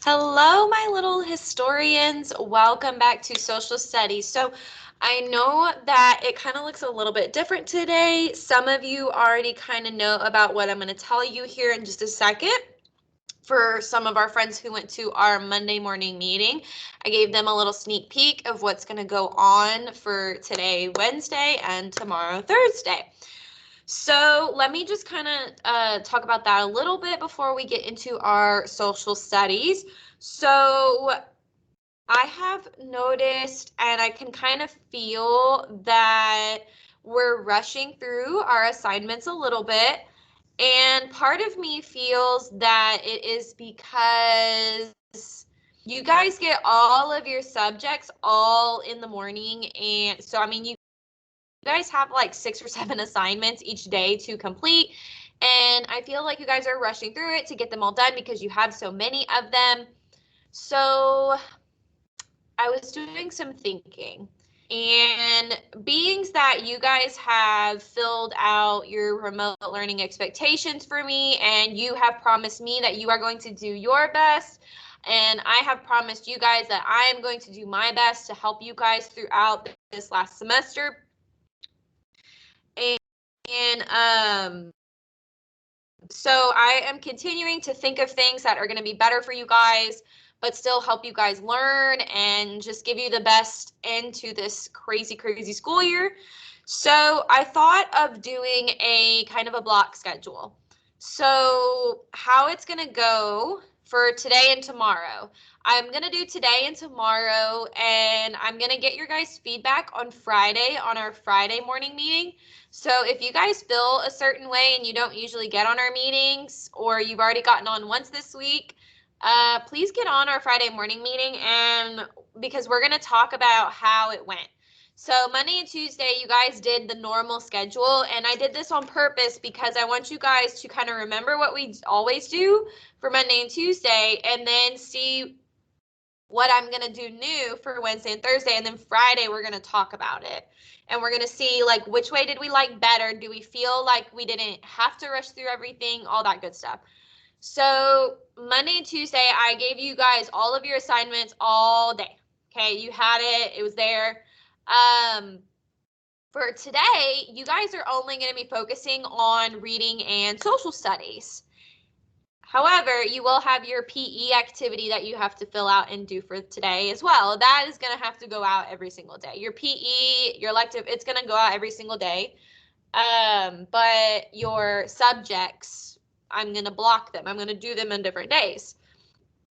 Hello, my little historians. Welcome back to Social Studies. So I know that it kind of looks a little bit different today. Some of you already kind of know about what I'm going to tell you here in just a second. For some of our friends who went to our Monday morning meeting, I gave them a little sneak peek of what's going to go on for today, Wednesday, and tomorrow, Thursday. So let me just kind of talk about that a little bit before we get into our social studies. So I have noticed and I can kind of feel that we're rushing through our assignments a little bit. And part of me feels that it is because you guys get all of your subjects all in the morning. And so, I mean, you guys have like 6 or 7 assignments each day to complete. And I feel like you guys are rushing through it to get them all done because you have so many of them. So I was doing some thinking, and being that you guys have filled out your remote learning expectations for me, and you have promised me that you are going to do your best, and I have promised you guys that I am going to do my best to help you guys throughout this last semester. And so I am continuing to think of things that are going to be better for you guys, but still help you guys learn and just give you the best into this crazy, crazy school year. So I thought of doing a kind of a block schedule. So how it's going to go for today and tomorrow. I'm going to do today and tomorrow, and I'm going to get your guys' feedback on Friday on our Friday morning meeting. So if you guys feel a certain way and you don't usually get on our meetings, or you've already gotten on once this week, please get on our Friday morning meeting, and because we're going to talk about how it went. So Monday and Tuesday, you guys did the normal schedule, and I did this on purpose because I want you guys to kind of remember what we always do for Monday and Tuesday, and then see what I'm going to do new for Wednesday and Thursday, and then Friday we're going to talk about it. And we're going to see like which way did we like better? Do we feel like we didn't have to rush through everything? All that good stuff. So Monday and Tuesday, I gave you guys all of your assignments all day. Okay, you had it. It was there. For today, you guys are only going to be focusing on reading and social studies. However, you will have your PE activity that you have to fill out and do for today as well. That is going to have to go out every single day. Your PE, your elective, it's going to go out every single day. But your subjects, I'm going to block them. I'm going to do them on different days.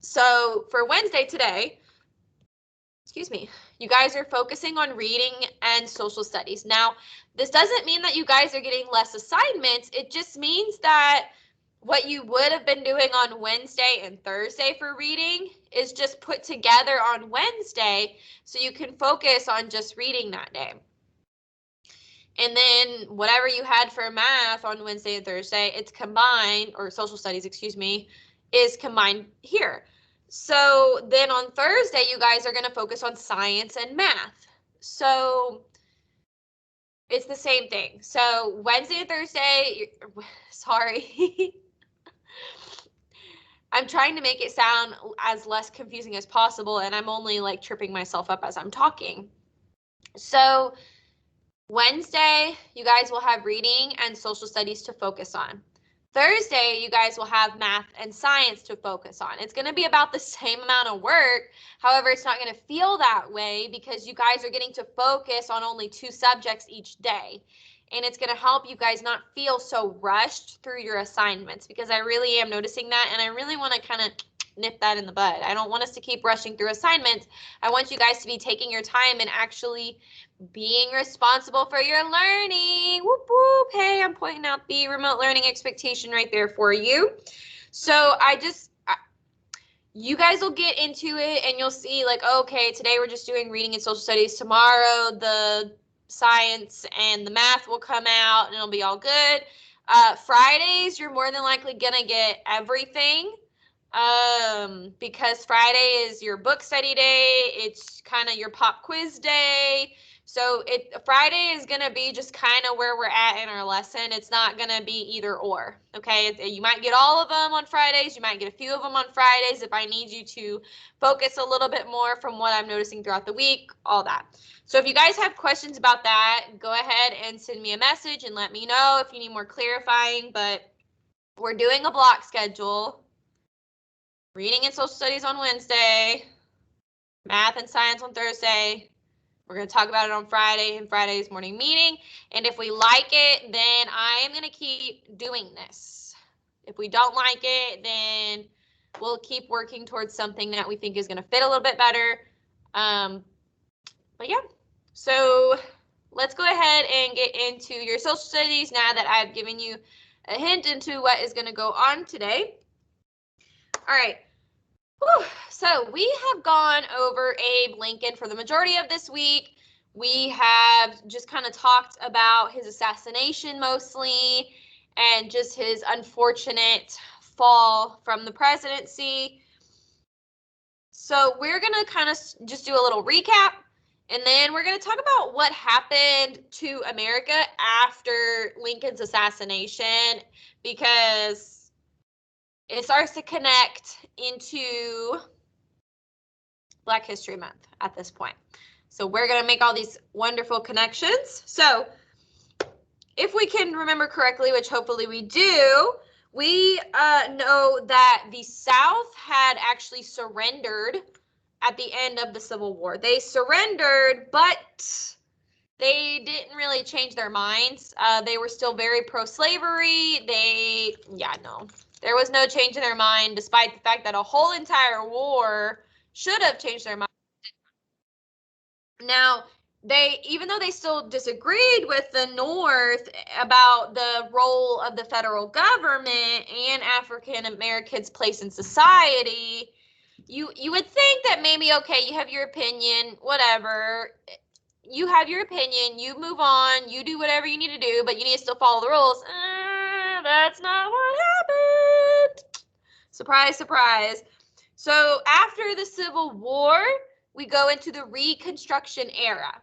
So for Wednesday today, excuse me, you guys are focusing on reading and social studies. Now, this doesn't mean that you guys are getting less assignments. It just means that what you would have been doing on Wednesday and Thursday for reading is just put together on Wednesday so you can focus on just reading that day. And then whatever you had for math on Wednesday and Thursday, it's combined, or social studies, excuse me, is combined here. So then on Thursday, you guys are going to focus on science and math. So it's the same thing. So Wednesday and Thursday, sorry. I'm trying to make it sound as less confusing as possible, and I'm only like tripping myself up as I'm talking. So Wednesday, you guys will have reading and social studies to focus on. Thursday, you guys will have math and science to focus on. It's going to be about the same amount of work. However, it's not going to feel that way because you guys are getting to focus on only 2 subjects each day. And it's going to help you guys not feel so rushed through your assignments, because I really am noticing that, and I really want to kind of nip that in the bud. I don't want us to keep rushing through assignments. I want you guys to be taking your time and actually being responsible for your learning. Whoop, whoop. Hey, I'm pointing out the remote learning expectation right there for you. So you guys will get into it and you'll see like, okay, today we're just doing reading and social studies. Tomorrow the science and the math will come out and it'll be all good. Fridays, you're more than likely gonna get everything, because Friday is your book study day. It's kind of your pop quiz day. So Friday is going to be just kind of where we're at in our lesson. It's not going to be either or, okay? You might get all of them on Fridays. You might get a few of them on Fridays if I need you to focus a little bit more from what I'm noticing throughout the week, all that. So if you guys have questions about that, go ahead and send me a message and let me know if you need more clarifying, but we're doing a block schedule. Reading and social studies on Wednesday, math and science on Thursday. We're going to talk about it on Friday in Friday's morning meeting. And if we like it, then I am going to keep doing this. If we don't like it, then we'll keep working towards something that we think is going to fit a little bit better. But yeah, so let's go ahead and get into your social studies now that I've given you a hint into what is going to go on today. All right. Whew. So we have gone over Abe Lincoln for the majority of this week. We have just kind of talked about his assassination mostly and just his unfortunate fall from the presidency. So we're going to kind of just do a little recap, and then we're going to talk about what happened to America after Lincoln's assassination, because it starts to connect into Black History Month at this point. So we're going to make all these wonderful connections. So if we can remember correctly, which hopefully we do, we know that the South had actually surrendered at the end of the Civil War. They surrendered, but they didn't really change their minds. They were still very pro-slavery. There was no change in their mind, despite the fact that a whole entire war should have changed their mind. Now, even though they still disagreed with the North about the role of the federal government and African Americans' place in society, you would think that maybe, okay, you have your opinion, whatever. You have your opinion, you move on, you do whatever you need to do, but you need to still follow the rules. That's not what happened. Surprise, surprise. So after the Civil War, we go into the Reconstruction era.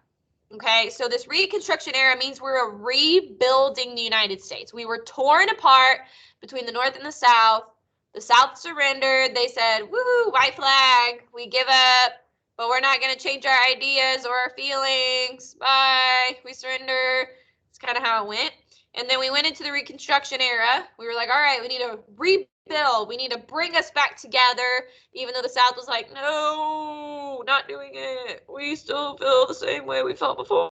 Okay, so this Reconstruction era means we're rebuilding the United States. We were torn apart between the North and the South. The South surrendered. They said, woo, white flag, we give up, but we're not going to change our ideas or our feelings. Bye, we surrender. That's kind of how it went. And then we went into the Reconstruction era. We were like, all right, we need to rebuild. We need to bring us back together, even though the South was like, no, not doing it. We still feel the same way we felt before.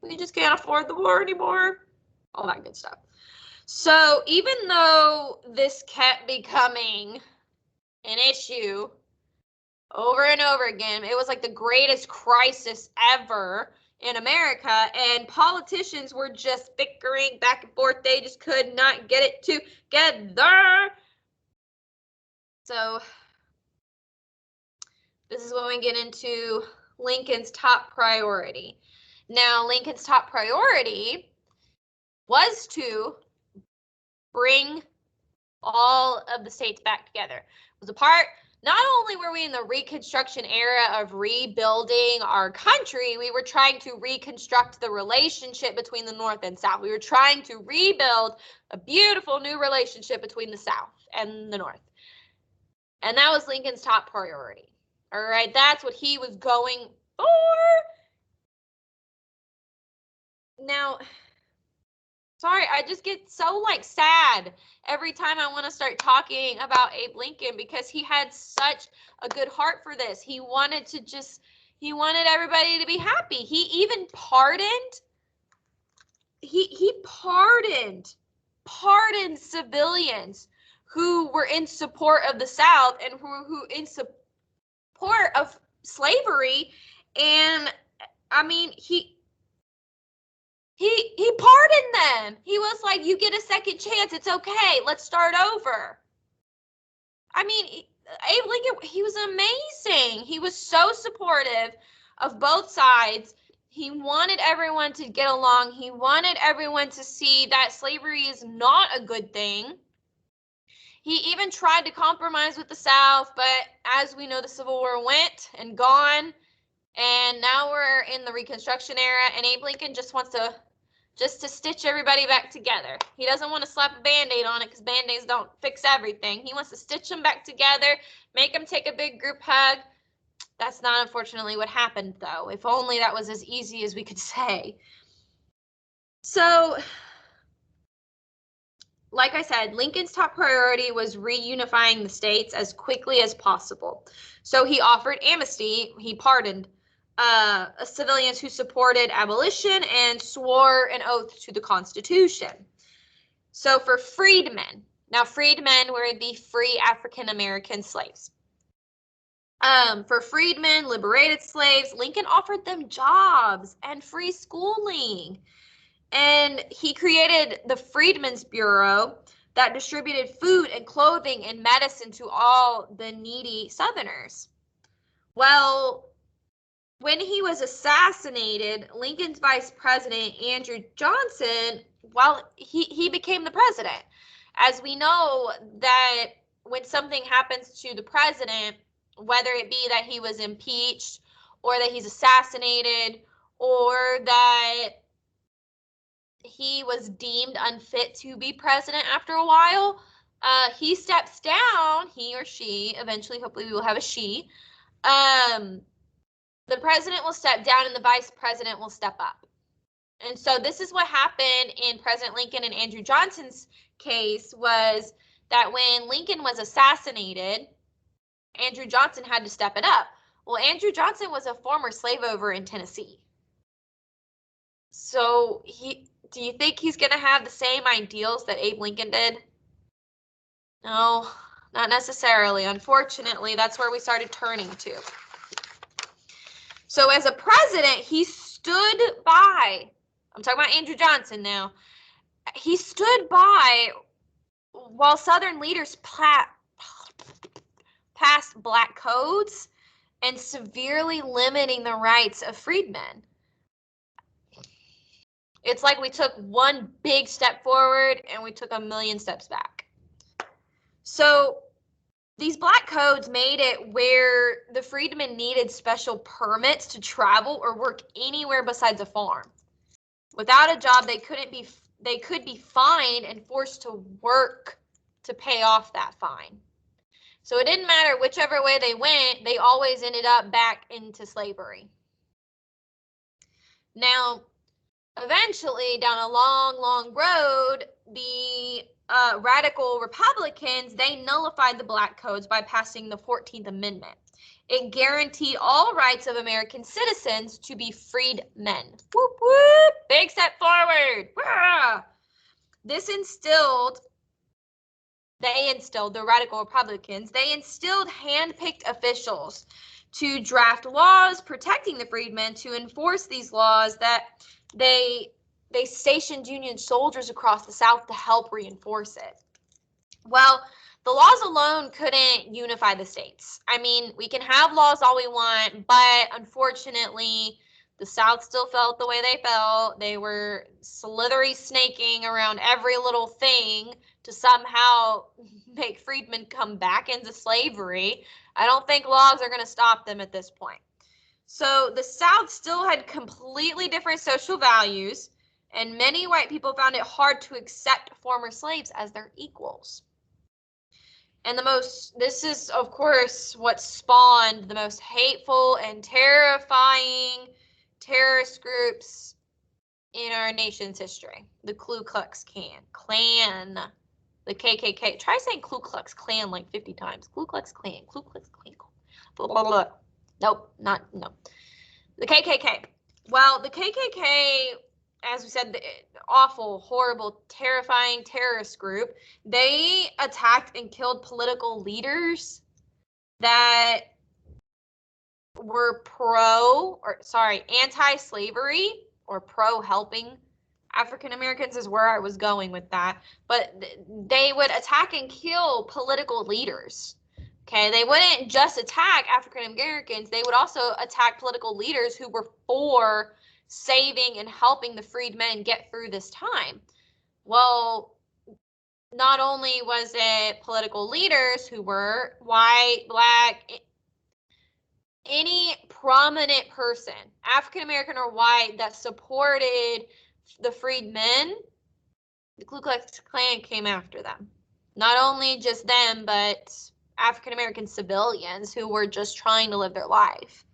We just can't afford the war anymore. All that good stuff. So even though this kept becoming an issue over and over again, it was like the greatest crisis ever in America, and politicians were just bickering back and forth. They just could not get it together. So this is when we get into Lincoln's top priority. Now, Lincoln's top priority was to bring all of the states back together. It was a part. Not only were we in the Reconstruction era of rebuilding our country, we were trying to reconstruct the relationship between the North and South. We were trying to rebuild a beautiful new relationship between the South and the North. And that was Lincoln's top priority. All right, that's what he was going for. Now, sorry, I just get so sad every time I want to start talking about Abe Lincoln, because he had such a good heart for this. He wanted everybody to be happy. He even pardoned. He pardoned civilians who were in support of the South and who in support of slavery. And I mean, he pardoned them. He was like, you get a second chance. It's okay. Let's start over. I mean, Abe Lincoln, he was amazing. He was so supportive of both sides. He wanted everyone to get along. He wanted everyone to see that slavery is not a good thing. He even tried to compromise with the South, but as we know, the Civil War went and gone, And now we're in the Reconstruction era, and Abe Lincoln just wants to stitch everybody back together. He doesn't want to slap a Band-Aid on it because Band-Aids don't fix everything. He wants to stitch them back together, make them take a big group hug. That's not unfortunately what happened, though. If only that was as easy as we could say. So, like I said, Lincoln's top priority was reunifying the states as quickly as possible. So he offered amnesty, he pardoned civilians who supported abolition and swore an oath to the Constitution. So for freedmen, now freedmen were the free African American slaves. For freedmen, liberated slaves, Lincoln offered them jobs and free schooling. And he created the Freedmen's Bureau that distributed food and clothing and medicine to all the needy Southerners. Well, when he was assassinated, Lincoln's vice president, Andrew Johnson, well, he became the president. As we know that when something happens to the president, whether it be that he was impeached or that he's assassinated or that he was deemed unfit to be president after a while, he steps down, he or she, eventually, hopefully we will have a she, the president will step down and the vice president will step up. And so this is what happened in President Lincoln and Andrew Johnson's case, was that when Lincoln was assassinated, Andrew Johnson had to step it up. Well, Andrew Johnson was a former slave owner in Tennessee. So do you think he's going to have the same ideals that Abe Lincoln did? No, not necessarily. Unfortunately, that's where we started turning to. So as a president, he stood by, I'm talking about Andrew Johnson now, he stood by while Southern leaders passed black codes and severely limiting the rights of freedmen. It's like we took one big step forward and we took a million steps back. So these black codes made it where the freedmen needed special permits to travel or work anywhere besides a farm. Without a job, they could be fined and forced to work to pay off that fine. So it didn't matter whichever way they went, they always ended up back into slavery. Now, eventually, down a long, long road, the radical Republicans, they nullified the black codes by passing the 14th Amendment. It guaranteed all rights of American citizens to be freed men. Whoop, whoop, big step forward. This the radical Republicans, they instilled hand-picked officials to draft laws protecting the freedmen. To enforce these laws, that they stationed Union soldiers across the South to help reinforce it. Well, the laws alone couldn't unify the states. I mean, we can have laws all we want, but unfortunately, the South still felt the way they felt. They were slithery snaking around every little thing to somehow make freedmen come back into slavery. I don't think laws are going to stop them at this point. So the South still had completely different social values, and many white people found it hard to accept former slaves as their equals. And this is, of course, what spawned the most hateful and terrifying terrorist groups in our nation's history. The Ku Klux Klan, the KKK. Try saying Ku Klux Klan like 50 times. Ku Klux Klan, Ku Klux Klan. Blah, blah, blah. Nope, no. The KKK. Well, the KKK, as we said, the awful, horrible, terrifying terrorist group, they attacked and killed political leaders that were anti-slavery or pro-helping African Americans is where I was going with that. But they would attack and kill political leaders. Okay, they wouldn't just attack African Americans, they would also attack political leaders who were for saving and helping the freedmen get through this time. Well, not only was it political leaders who were white, black, any prominent person, African American or white, that supported the freedmen, the Ku Klux Klan came after them. Not only just them, but African American civilians who were just trying to live their life.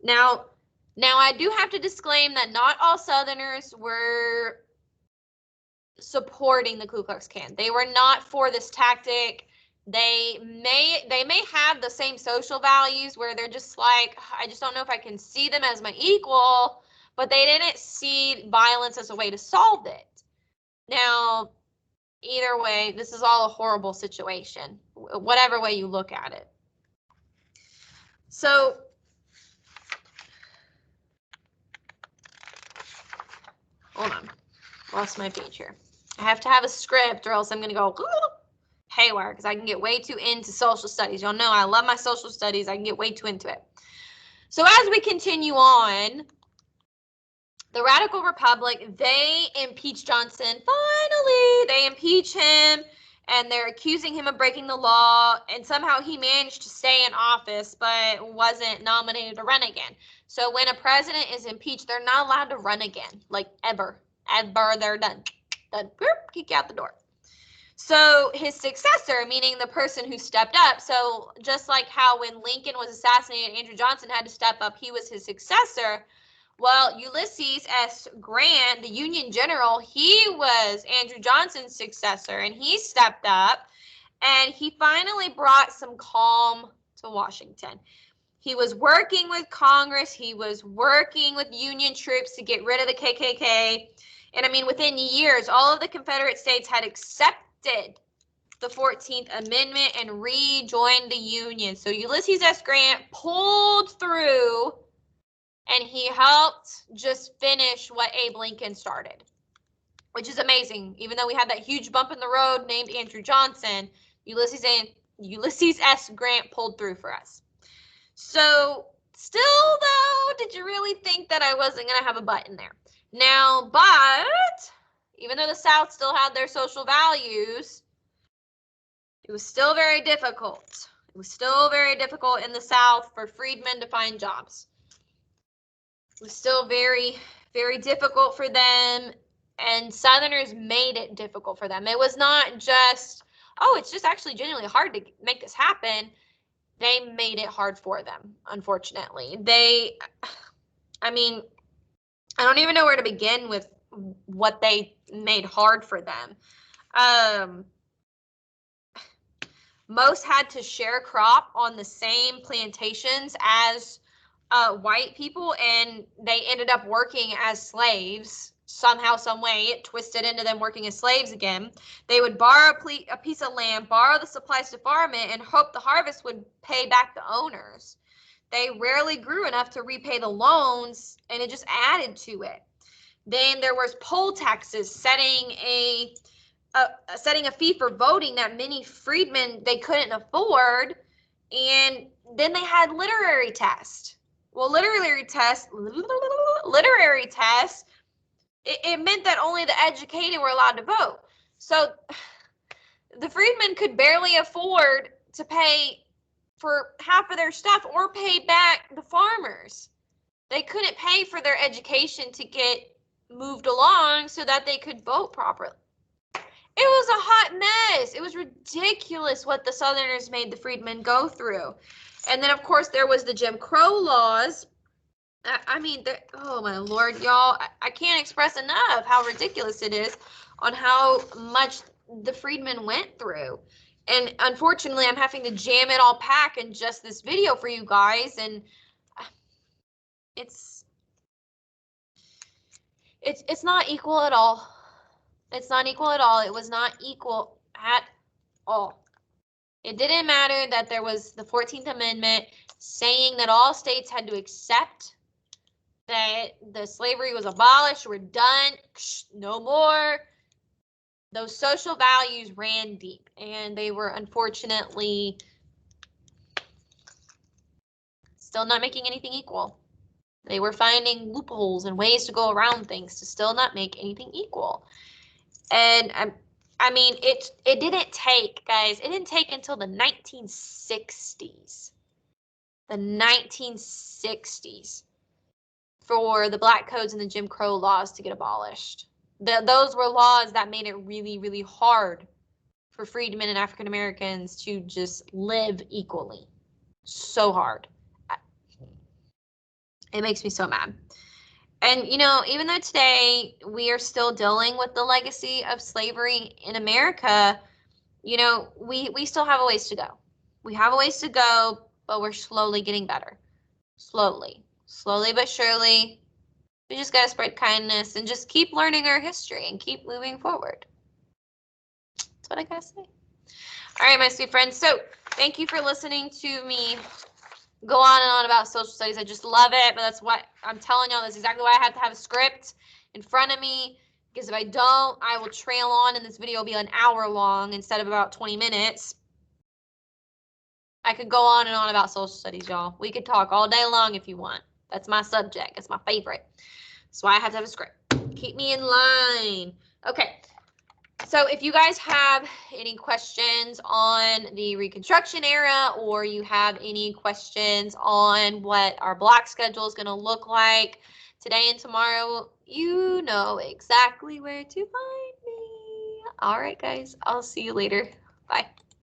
Now I do have to disclaim that not all Southerners were supporting the Ku Klux Klan. They were not for this tactic. They may have the same social values where they're just like, I just don't know if I can see them as my equal, but they didn't see violence as a way to solve it. Now, either way, this is all a horrible situation, whatever way you look at it. So, hold on, lost my page here. I have to have a script or else I'm going to go haywire because I can get way too into social studies. Y'all know I love my social studies. I can get way too into it. So as we continue on, the Radical Republic, they impeach Johnson. Finally, they impeach him, and they're accusing him of breaking the law, and somehow he managed to stay in office but wasn't nominated to run again. So when a president is impeached, they're not allowed to run again, like ever. They're done. Kick you out the door. So his successor, meaning the person who stepped up, so just like how when Lincoln was assassinated, Andrew Johnson had to step up, he was his successor. Well, Ulysses S. Grant, the Union general, he was Andrew Johnson's successor, and he stepped up, and he finally brought some calm to Washington. He was working with Congress, he was working with Union troops to get rid of the KKK, and I mean, within years, all of the Confederate states had accepted the 14th Amendment and rejoined the Union. So Ulysses S. Grant pulled through, and he helped just finish what Abe Lincoln started, which is amazing. Even though we had that huge bump in the road named Andrew Johnson, Ulysses S. Grant pulled through for us. So still, though, did you really think that I wasn't going to have a butt in there? Now, but even though the South still had their social values, it was still very difficult. It was still very difficult in the South for freedmen to find jobs. It was still very, very difficult for them, and Southerners made it difficult for them. It was not just, oh, it's just actually genuinely hard to make this happen. They made it hard for them, unfortunately. I mean, I don't even know where to begin with what they made hard for them. Most had to share crop on the same plantations as white people, and they ended up working as slaves somehow, some way. It twisted into them working as slaves again. They would borrow a piece of land, borrow the supplies to farm it, and hope the harvest would pay back the owners. They rarely grew enough to repay the loans, and it just added to it. Then there was poll taxes, setting a fee for voting that many freedmen they couldn't afford, and then they had literary tests. Well, literary tests, it meant that only the educated were allowed to vote. So the freedmen could barely afford to pay for half of their stuff or pay back the farmers. They couldn't pay for their education to get moved along so that they could vote properly. It was a hot mess. It was ridiculous what the Southerners made the freedmen go through. And then, of course, there was the Jim Crow laws. I mean, oh my Lord, y'all, I can't express enough how ridiculous it is on how much the freedmen went through. And unfortunately, I'm having to jam it all pack in just this video for you guys. And it's not equal at all. It's not equal at all. It was not equal at all. It didn't matter that there was the 14th Amendment saying that all states had to accept that the slavery was abolished, we're done, no more. Those social values ran deep, and they were unfortunately still not making anything equal. They were finding loopholes and ways to go around things to still not make anything equal. And I mean, it didn't take, guys, it didn't take until the 1960s the 1960s for the black codes and the Jim Crow laws to get abolished. Those were laws that made it really, really hard for freedmen and African Americans to just live equally. So hard. It makes me so mad. And, you know, even though today we are still dealing with the legacy of slavery in America, you know, we still have a ways to go. We have a ways to go, but we're slowly getting better. Slowly but surely. We just got to spread kindness and just keep learning our history and keep moving forward. That's what I got to say. All right, my sweet friends. So thank you for listening to me go on and on about social studies. I just love it, but that's what I'm telling y'all. That's exactly why I have to have a script in front of me, because if I don't, I will trail on and this video will be an hour long instead of about 20 minutes. I could go on and on about social studies, y'all. We could talk all day long if you want. That's my subject. It's my favorite. That's why I have to have a script. Keep me in line. Okay. So if you guys have any questions on the Reconstruction era, or you have any questions on what our block schedule is going to look like today and tomorrow, you know exactly where to find me. All right, guys. I'll see you later. Bye.